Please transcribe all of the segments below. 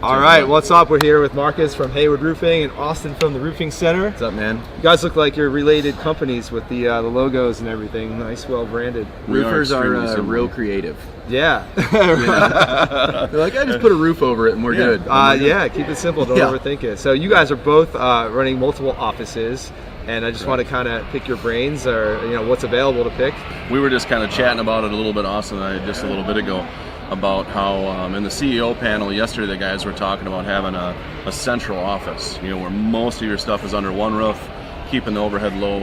All right, what's up? We're here with Marcus from Hayward Roofing and Austin from the Roofing Center. What's up, man? You guys look like you're related companies with the logos and everything. Nice, well branded. Roofers are real creative. Yeah. They're like, I just put a roof over it and we're good. Yeah, keep it simple. Don't overthink it. So you guys are both running multiple offices. And I just want to kind of pick your brains, or what's available to pick. We were just kind of chatting about it a little bit, Austin and I, just a little bit ago, about how in the CEO panel yesterday, the guys were talking about having a central office, where most of your stuff is under one roof, keeping the overhead low.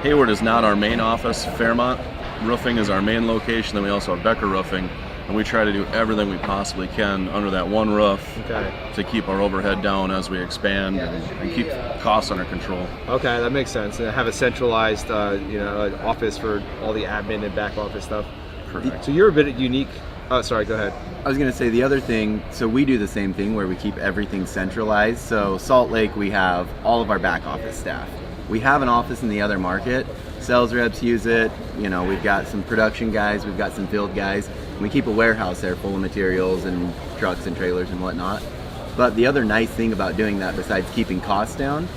Hayward is not our main office. Fairmont Roofing is our main location. Then we also have Becker Roofing. And we try to do everything we possibly can under that one roof to keep our overhead down as we expand and keep costs under control. Okay, that makes sense. And have a centralized, office for all the admin and back office stuff. Correct. So you're a bit unique. Oh, sorry, go ahead. I was going to say the other thing, so we do the same thing where we keep everything centralized. So Salt Lake, we have all of our back office staff. We have an office in the other market. Sales reps use it. We've got some production guys, we've got some field guys. We keep a warehouse there full of materials and trucks and trailers and whatnot. But the other nice thing about doing that, besides keeping costs down,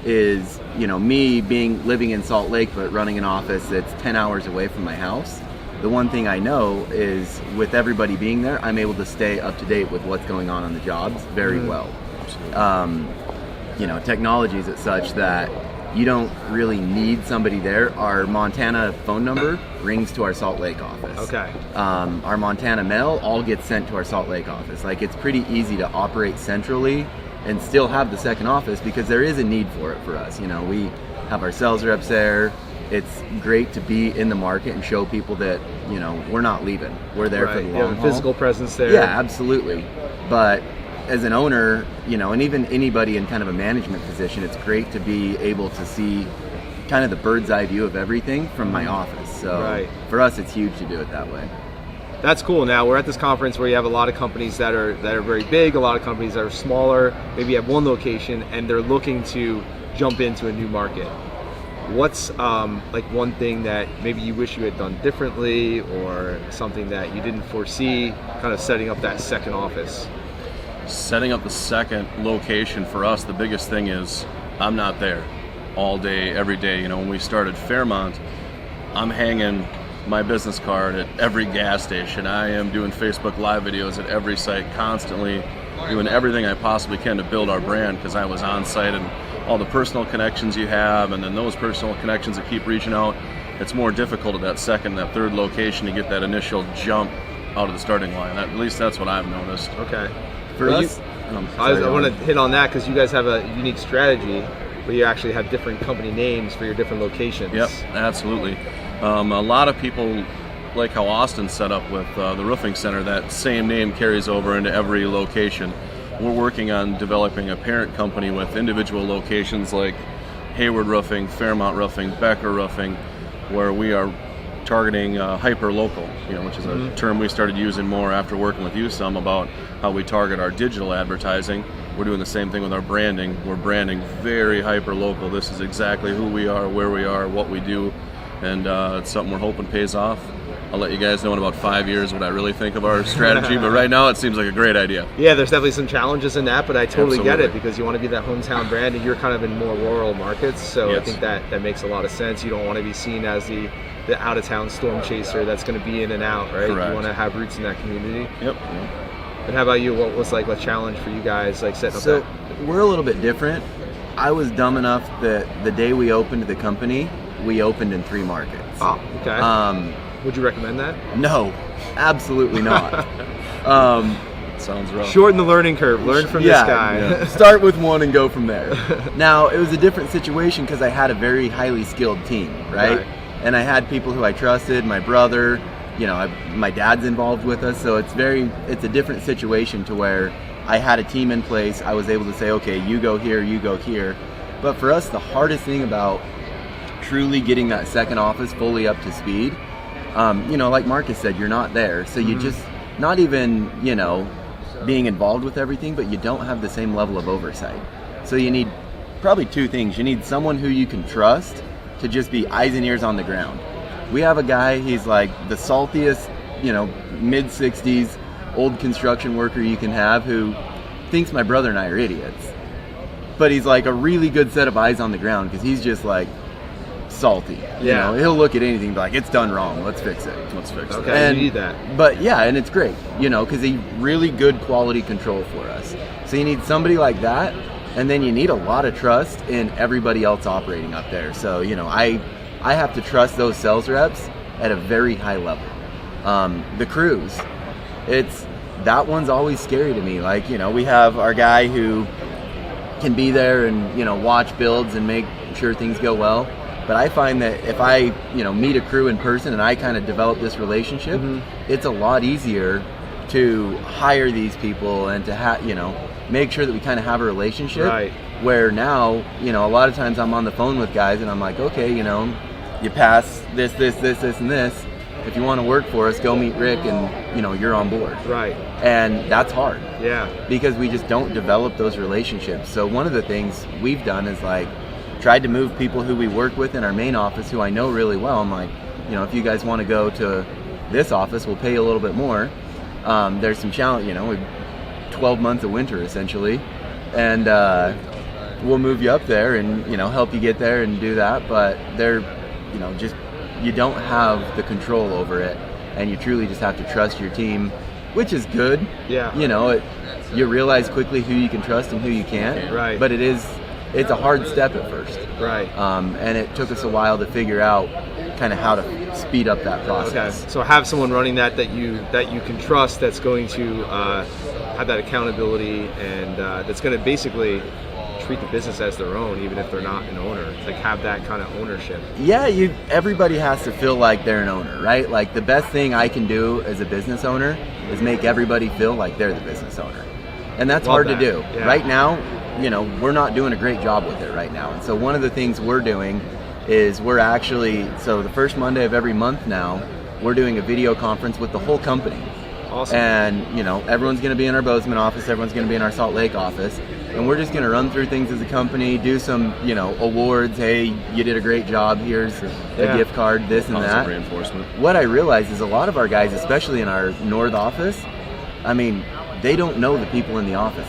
is me living in Salt Lake but running an office that's 10 hours away from my house. The one thing I know is with everybody being there, I'm able to stay up to date with what's going on the jobs very well. Technology is such that you don't really need somebody there. Our Montana phone number rings to our Salt Lake office. Okay. Our Montana mail all gets sent to our Salt Lake office. Like, it's pretty easy to operate centrally and still have the second office because there is a need for it for us. We have our sales reps there. It's great to be in the market and show people that, we're not leaving. We're there for the long haul. Physical presence there. Yeah, absolutely. But as an owner, and even anybody in kind of a management position, it's great to be able to see kind of the bird's eye view of everything from my office. So for us, it's huge to do it that way. That's cool. Now we're at this conference where you have a lot of companies that are very big, a lot of companies that are smaller, maybe have one location, and they're looking to jump into a new market. What's one thing that maybe you wish you had done differently, or something that you didn't foresee kind of setting up that second office? Setting up the second location for us, the biggest thing is I'm not there all day, every day. When we started Fairmont, I'm hanging my business card at every gas station. I am doing Facebook Live videos at every site, constantly doing everything I possibly can to build our brand, because I was on site, and all the personal connections you have, and then those personal connections that keep reaching out, it's more difficult at that second, that third location to get that initial jump out of the starting line. At least that's what I've noticed. Okay. For us, I want to hit on that because you guys have a unique strategy where you actually have different company names for your different locations. Yep, absolutely. A lot of people like how Austin set up with the Roofing Center. That same name carries over into every location. We're working on developing a parent company with individual locations like Hayward Roofing, Fairmont Roofing, Becker Roofing, where we are targeting hyper-local, which is a term we started using more after working with you some about how we target our digital advertising. We're doing the same thing with our branding. We're branding very hyper-local. This is exactly who we are, where we are, what we do, and it's something we're hoping pays off. I'll let you guys know in about 5 years what I really think of our strategy, but right now it seems like a great idea. Yeah, there's definitely some challenges in that, but I totally get it, because you want to be that hometown brand, and you're kind of in more rural markets, so I think that makes a lot of sense. You don't want to be seen as the out-of-town storm chaser that's going to be in and out, right? Correct. You want to have roots in that community. Yep. And how about you? What was a challenge for you guys, setting up that? So we're a little bit different. I was dumb enough that the day we opened the company, we opened in 3 markets. Oh, okay. Would you recommend that? No, absolutely not. Sounds rough. Shorten the learning curve. Learn from this guy. Yeah. Start with one and go from there. Now, it was a different situation because I had a very highly skilled team, right? And I had people who I trusted, my brother, my dad's involved with us, so it's a different situation to where I had a team in place. I was able to say, okay, you go here, you go here. But for us, the hardest thing about truly getting that second office fully up to speed, like Marcus said, you're not there. So you just, not even, being involved with everything, but you don't have the same level of oversight. So you need probably 2 things. You need someone who you can trust to just be eyes and ears on the ground. We have a guy, he's like the saltiest, mid-60s, old construction worker you can have who thinks my brother and I are idiots. But he's like a really good set of eyes on the ground because he's just like salty. You know, he'll look at anything and be like, it's done wrong, let's fix it. Okay, and, you need that. But yeah, and it's great, you know, because he really good quality control for us. So you need somebody like that, and then you need a lot of trust in everybody else operating up there. So, you know, I have to trust those sales reps at a very high level. The crews, that one's always scary to me. Like, you know, we have our guy who can be there and, you know, watch builds and make sure things go well. But I find that if I, you know, meet a crew in person and I kind of develop this relationship, it's a lot easier to hire these people and to you know, make sure that we kind of have a relationship. Right. Where now, you know, a lot of times I'm on the phone with guys and I'm like, okay, you know, you pass this, and this. If you want to work for us, go meet Rick and, you know, you're on board. Right. And that's hard. Yeah. Because we just don't develop those relationships. So one of the things we've done is like tried to move people who we work with in our main office who I know really well. I'm like, you know, if you guys want to go to this office, we'll pay you a little bit more. There's some challenge, you know, 12 months of winter essentially. And we'll move you up there and, you know, help you get there and do that. But they're, you know, just, you don't have the control over it, and you truly just have to trust your team, which is good. Yeah. You know, you realize quickly who you can trust and who you can't. Right. But it's a hard step at first. Right. And it took us a while to figure out kind of how to speed up that process. Okay. So have someone running that you can trust, that's going to have that accountability, and that's going to basically treat the business as their own, even if they're not an owner. Like, have that kind of ownership. Yeah, everybody has to feel like they're an owner, right? Like, the best thing I can do as a business owner is make everybody feel like they're the business owner. And that's hard to do. Yeah. Right now, you know, we're not doing a great job with it right now. And so one of the things we're doing is so the first Monday of every month now, we're doing a video conference with the whole company. Awesome. And, you know, everyone's going to be in our Bozeman office, everyone's going to be in our Salt Lake office, and we're just going to run through things as a company, do some, you know, awards. Hey, you did a great job. Here's a gift card, this and that. Reinforcement. What I realize is a lot of our guys, especially in our North office, I mean, they don't know the people in the office.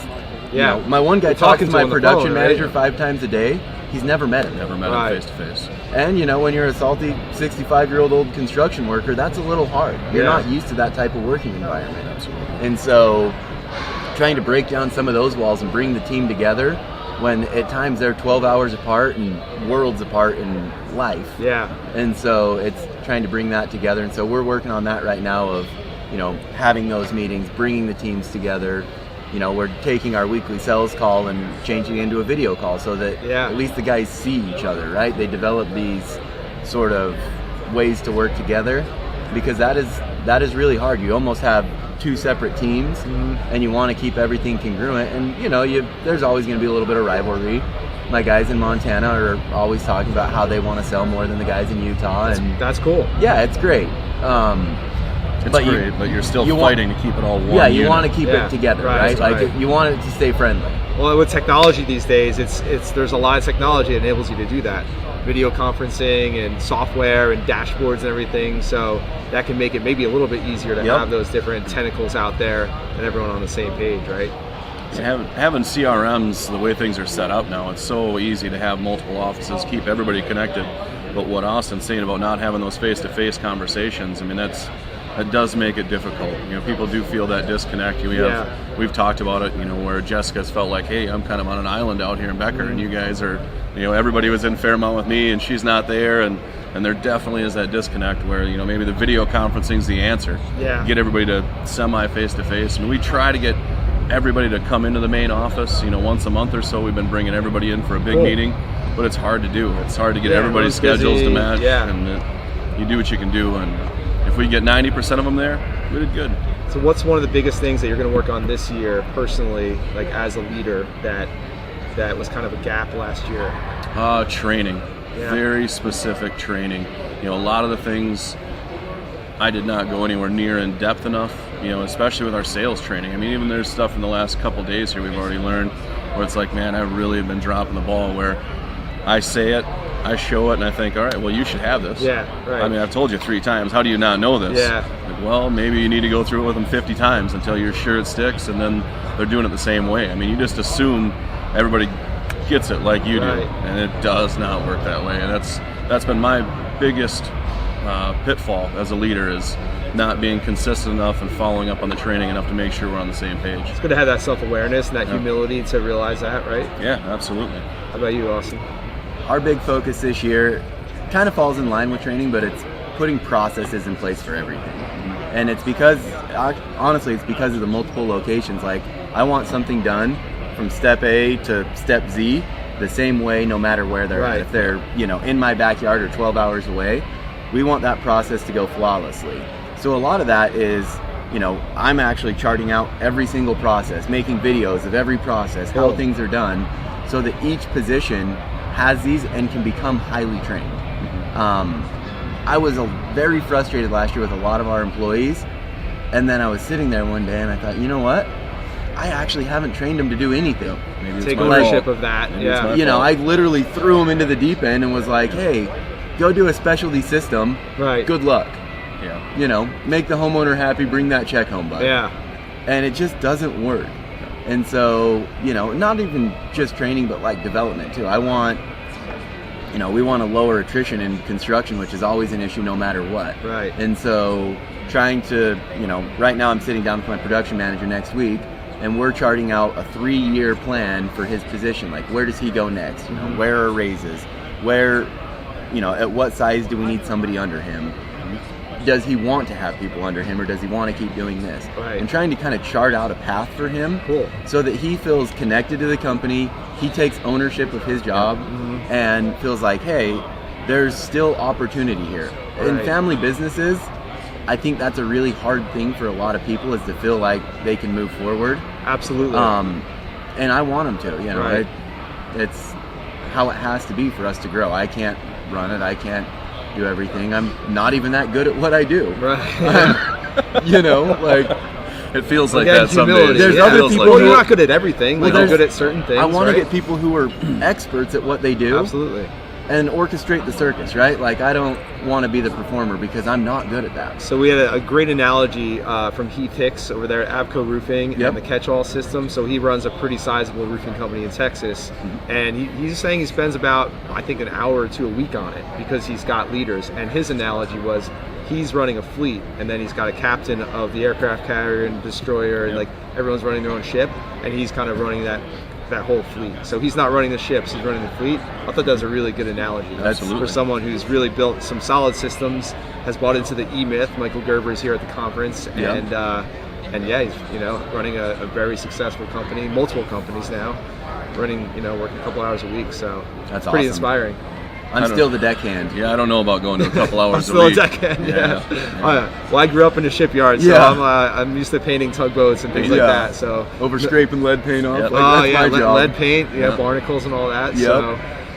Yeah. You know, my one guy talks to my production manager 5 times a day. He's never met him. Never met him face to face. And, you know, when you're a salty 65-year-old old construction worker, that's a little hard. You're not used to that type of working environment. Absolutely. And so trying to break down some of those walls and bring the team together when at times they're 12 hours apart and worlds apart in life. Yeah. And so it's trying to bring that together. And so we're working on that right now of, you know, having those meetings, bringing the teams together. You know, we're taking our weekly sales call and changing it into a video call so that at least the guys see each other, right? They develop these sort of ways to work together, because that is really hard. You almost have 2 separate teams, and you want to keep everything congruent. And, you know, there's always going to be a little bit of rivalry. My guys in Montana are always talking about how they want to sell more than the guys in Utah. That's cool. Yeah, it's great. But you're still fighting to keep it all one. Yeah, you unit. want to keep it together, right? Like, you want it to stay friendly. Well, with technology these days, there's a lot of technology that enables you to do that. Video conferencing and software and dashboards and everything, so that can make it maybe a little bit easier to have those different tentacles out there and everyone on the same page, right? Having CRMs, the way things are set up now, it's so easy to have multiple offices, keep everybody connected. But what Austin's saying about not having those face-to-face conversations, I mean, that does make it difficult. You know, people do feel that disconnect. We've talked about it, you know, where Jessica's felt like, hey, I'm kind of on an island out here in Becker, and you guys are, you know, everybody was in Fairmount with me, and she's not there, and there definitely is that disconnect where, you know, maybe the video conferencing's the answer. Yeah. Get everybody to semi-face-to-face. I mean, we try to get everybody to come into the main office, you know, once a month or so. We've been bringing everybody in for a big meeting, but it's hard to do. It's hard to get everybody's schedules to match, and you do what you can do, and if we get 90% of them there, we did good. So what's one of the biggest things that you're going to work on this year personally, like as a leader, that was kind of a gap last year? Training. Yeah. Very specific training. You know, a lot of the things I did not go anywhere near in depth enough, you know, especially with our sales training. I mean, even there's stuff in the last couple days here we've already learned where it's like, man, I really have been dropping the ball, where I say it, I show it and I think, all right, well, you should have this. Yeah, right. I mean, I've told you 3 times. How do you not know this? Yeah. Like, well, maybe you need to go through it with them 50 times until you're sure it sticks, and then they're doing it the same way. I mean, you just assume everybody gets it like you do, and it does not work that way. And that's been my biggest pitfall as a leader, is not being consistent enough and following up on the training enough to make sure we're on the same page. It's good to have that self-awareness and that humility to realize that, right? Yeah, absolutely. How about you, Austin? Our big focus this year kind of falls in line with training, but it's putting processes in place for everything. And it's because, honestly, it's because of the multiple locations. Like, I want something done from step A to step Z the same way, no matter where they're at. If they're, in my backyard or 12 hours away, we want that process to go flawlessly. So a lot of that is, I'm actually charting out every single process, making videos of every process, how things are done, so that each position has these and can become highly trained. I was very frustrated last year with a lot of our employees, and then I was sitting there one day and I thought, you know what? I actually haven't trained them to do anything. Maybe take ownership of that. I literally threw them into the deep end and was like, hey, go do a specialty system. Right. Good luck. Yeah. Make the homeowner happy, bring that check home, bud. Yeah. And it just doesn't work. And so, not even just training, but like development too. I want, we want to lower attrition in construction, which is always an issue no matter what. Right. And so trying to, right now I'm sitting down with my production manager next week, and we're charting out a 3-year plan for his position. Like, where does he go next? Where are raises? Where, at what size do we need somebody under him? Does he want to have people under him, or does he want to keep doing this? Right. And trying to kind of chart out a path for him, cool, so that he feels connected to the company, he takes ownership of his job, and feels like, hey, there's still opportunity here. Right. In family businesses, I think that's a really hard thing for a lot of people, is to feel like they can move forward. Absolutely. And I want them to, Right. It's how it has to be for us to grow. I can't run it. I can't do everything. I'm not even that good at what I do. Right. It feels like Again, that some humility. days. There's It other feels people like Well, that. you're not good at everything. Like, you're good at certain things. I want to right? get people who are experts at what they do. Absolutely. And orchestrate the circus, right? Like, I don't want to be the performer because I'm not good at that. So we had a great analogy from Heath Hicks over there at Avco Roofing and the Catch-All System. So he runs a pretty sizable roofing company in Texas, and he's saying he spends about, I think, an hour or 2 a week on it because he's got leaders. And his analogy was, he's running a fleet, and then he's got a captain of the aircraft carrier and destroyer, and like everyone's running their own ship, and he's kind of running that whole fleet. So he's not running the ships, he's running the fleet. I thought that was a really good analogy. Absolutely. For someone who's really built some solid systems, has bought into the E-Myth. Michael Gerber is here at the conference, and he's running a very successful company, multiple companies now, running, working a couple hours a week. So That's pretty awesome. inspiring. I'm still the deckhand. Yeah, I don't know about going to a couple hours I'm still a week. a deckhand. Well, I grew up in a shipyard, so I'm used to painting tugboats and things like that. So over scraping lead paint off. Yep. Like, that's my job. lead paint, barnacles and all that.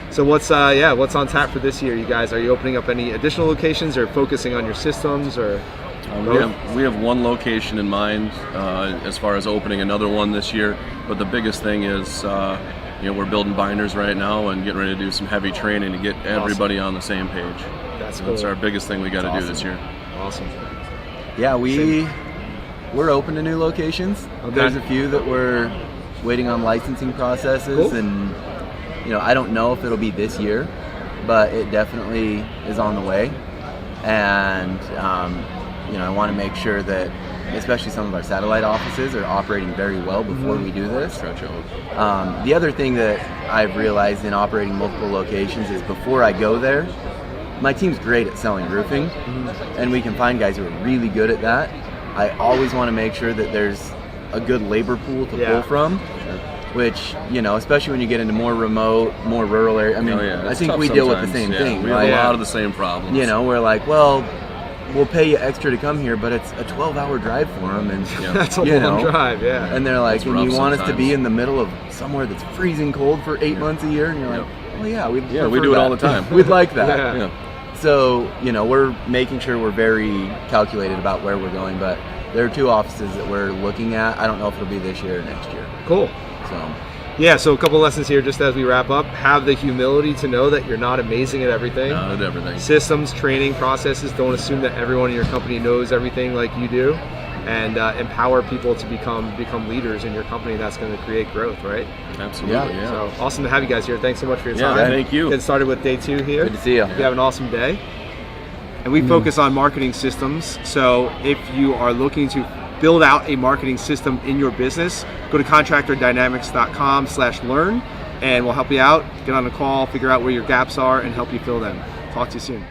So what's on tap for this year, you guys? Are you opening up any additional locations, or focusing on your systems, or? We have one location in mind as far as opening another one this year, but the biggest thing is we're building binders right now and getting ready to do some heavy training to get everybody on the same page. That's cool. That's our biggest thing we got to do this year. Awesome. Yeah, we're open to new locations. Okay. There's a few that we're waiting on licensing processes, and I don't know if it'll be this year, but it definitely is on the way. And I want to make sure that, especially some of our satellite offices, are operating very well before we do this. The other thing that I've realized in operating multiple locations is, before I go there, my team's great at selling roofing, and we can find guys who are really good at that. I always want to make sure that there's a good labor pool to pull from, which, especially when you get into more remote, more rural areas. I mean, I think we deal with the same thing. We have a lot of the same problems. We're like, well, we'll pay you extra to come here, but it's a 12-hour drive for them, and that's a long drive. And they're like, and you want us to sometimes. be in the middle of somewhere that's freezing cold for 8 months a year, and you're like, well, we do it all the time. We'd like that. So we're making sure we're very calculated about where we're going, but there are 2 offices that we're looking at. I don't know if it'll be this year or next year. Cool. So Yeah, so a couple lessons here just as we wrap up. Have the humility to know that you're not amazing at everything. Not at everything. Systems, training, processes. Don't assume that everyone in your company knows everything like you do. And empower people to become leaders in your company. That's going to create growth, right? Absolutely, yeah. So awesome to have you guys here. Thanks so much for your Yeah, time. thank you. Get started with day 2 here. Good to see you. You have an awesome day. And we focus on marketing systems. So if you are looking to build out a marketing system in your business, go to contractordynamics.com/learn, and we'll help you out. Get on a call, figure out where your gaps are, and help you fill them. Talk to you soon.